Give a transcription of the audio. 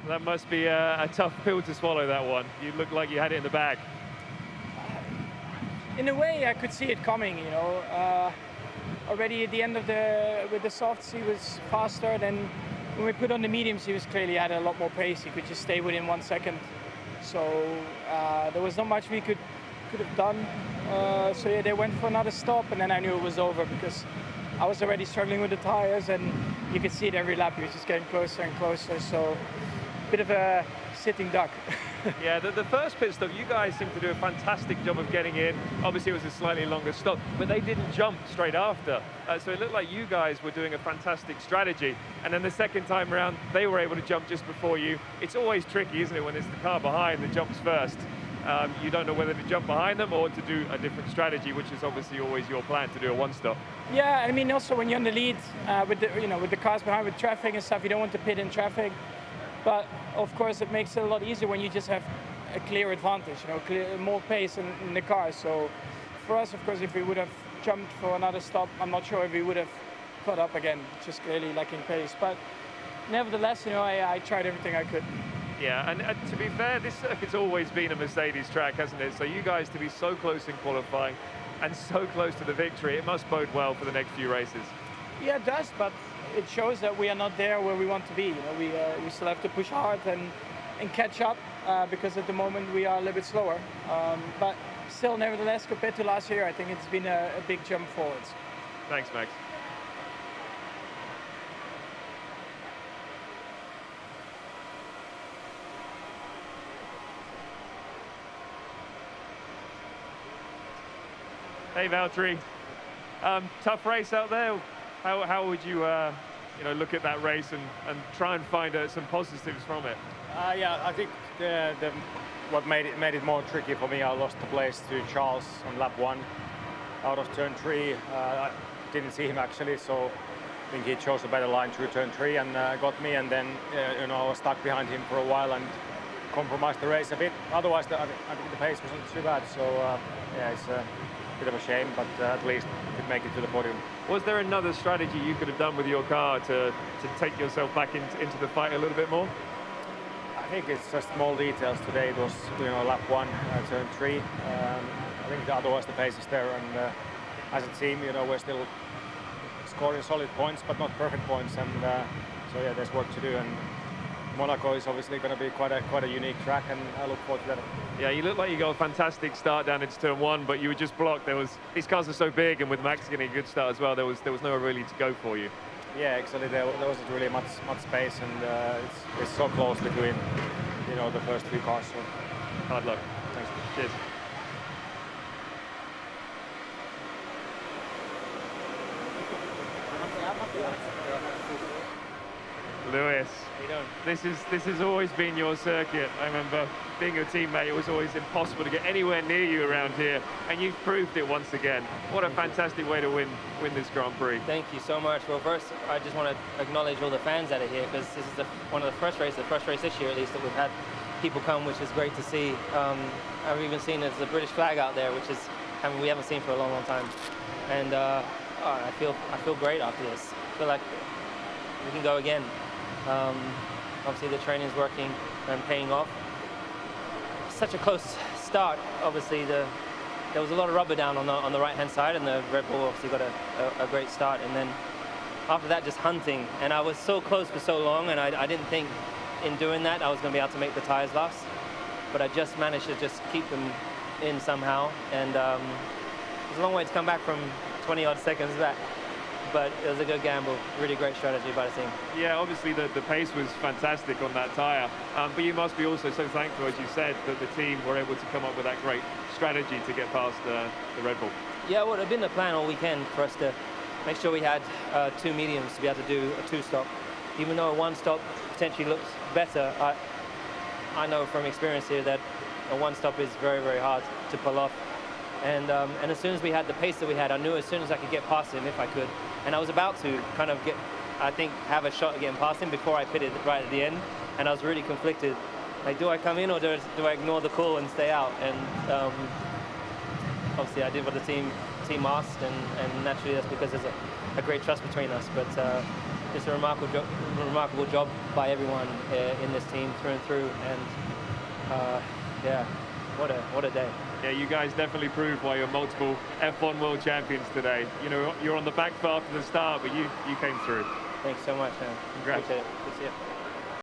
That must be a tough pill to swallow, that one. You looked like you had it in the bag. In a way, I could see it coming. Already at the end of with the softs, he was faster. Then when we put on the mediums, he was clearly had a lot more pace. He could just stay within 1 second. So there was not much we could have done. So yeah, they went for another stop, and then I knew it was over because I was already struggling with the tires, and you could see it every lap. He was just getting closer and closer. So a bit of a sitting duck. Yeah, the first pit stop, you guys seemed to do a fantastic job of getting in. Obviously, it was a slightly longer stop, but they didn't jump straight after. So it looked like you guys were doing a fantastic strategy. And then the second time around, they were able to jump just before you. It's always tricky, isn't it, when it's the car behind that jumps first. You don't know whether to jump behind them or to do a different strategy, which is obviously always your plan, to do a one-stop. Yeah, I mean, also when you're in the lead with the cars behind, with traffic and stuff, you don't want to pit in traffic. But of course, it makes it a lot easier when you just have a clear advantage, more pace in the car. So for us, of course, if we would have jumped for another stop, I'm not sure if we would have caught up again, just clearly lacking pace. But nevertheless, I tried everything I could. Yeah, and to be fair, this circuit's always been a Mercedes track, hasn't it? So you guys to be so close in qualifying and so close to the victory, it must bode well for the next few races. Yeah, it does, but it shows that we are not there where we want to be. We still have to push hard and catch up because at the moment we are a little bit slower. But still, nevertheless, compared to last year, I think it's been a big jump forwards. Thanks, Max. Hey, Valtteri. Tough race out there. How would you, look at that race and try and find some positives from it? Yeah, I think what made it more tricky for me, I lost the place to Charles on lap 1 out of turn 3. I didn't see him actually, so I think he chose a better line through turn 3 and got me. And then I was stuck behind him for a while and compromised the race a bit. Otherwise, I think the pace wasn't too bad. So yeah, it's a bit of a shame, but at least we could make it to the podium. Was there another strategy you could have done with your car to take yourself back into the fight a little bit more? I think it's just small details. Today it was lap 1, turn 3. I think otherwise the pace is there, and as a team, we're still scoring solid points, but not perfect points, and so yeah, there's work to do. And Monaco is obviously going to be quite a unique track, and I look forward to that. Yeah, you look like you got a fantastic start down into turn 1, but you were just blocked. These cars are so big, and with Max getting a good start as well, there was nowhere really to go for you. Yeah, actually there wasn't really much space, and it's so close between the first few cars. So. Hard luck. Thanks. Cheers. Lewis, this has always been your circuit. I remember being your teammate, it was always impossible to get anywhere near you around here, and you've proved it once again. What a fantastic way to win this Grand Prix. Thank you so much. Well, first, I just want to acknowledge all the fans that are here, because this is one of the first race this year at least, that we've had people come, which is great to see. I've even seen there's a British flag out there, which is we haven't seen for a long, long time. And I feel great after this. I feel like we can go again. Obviously the training's working and paying off. Such a close start. Obviously there was a lot of rubber down on the right hand side, and the Red Bull obviously got a great start, and then after that just hunting, and I was so close for so long, and I didn't think in doing that I was going to be able to make the tires last, but I just managed to just keep them in somehow, and it's a long way to come back from 20 odd seconds back. But it was a good gamble, really great strategy by the team. Yeah, obviously the pace was fantastic on that tyre, but you must be also so thankful, as you said, that the team were able to come up with that great strategy to get past the Red Bull. Yeah, well, it had been the plan all weekend for us to make sure we had 2 mediums to be able to do a 2-stop. Even though a 1-stop potentially looks better, I know from experience here that a 1-stop is very, very hard to pull off. And as soon as we had the pace that we had, I knew as soon as I could get past him, if I could, and I was about to kind of have a shot at getting past him before I pitted right at the end, and I was really conflicted. Like, do I come in or do I ignore the call and stay out? And obviously I did what the team asked, and naturally that's because there's a great trust between us. But just a remarkable job by everyone in this team through and through. And yeah, what a day. Yeah, you guys definitely proved why you're multiple F1 world champions today. You know, you're on the back foot after the start, but you came through. Thanks so much, man. Congrats. Appreciate it. Good to see you.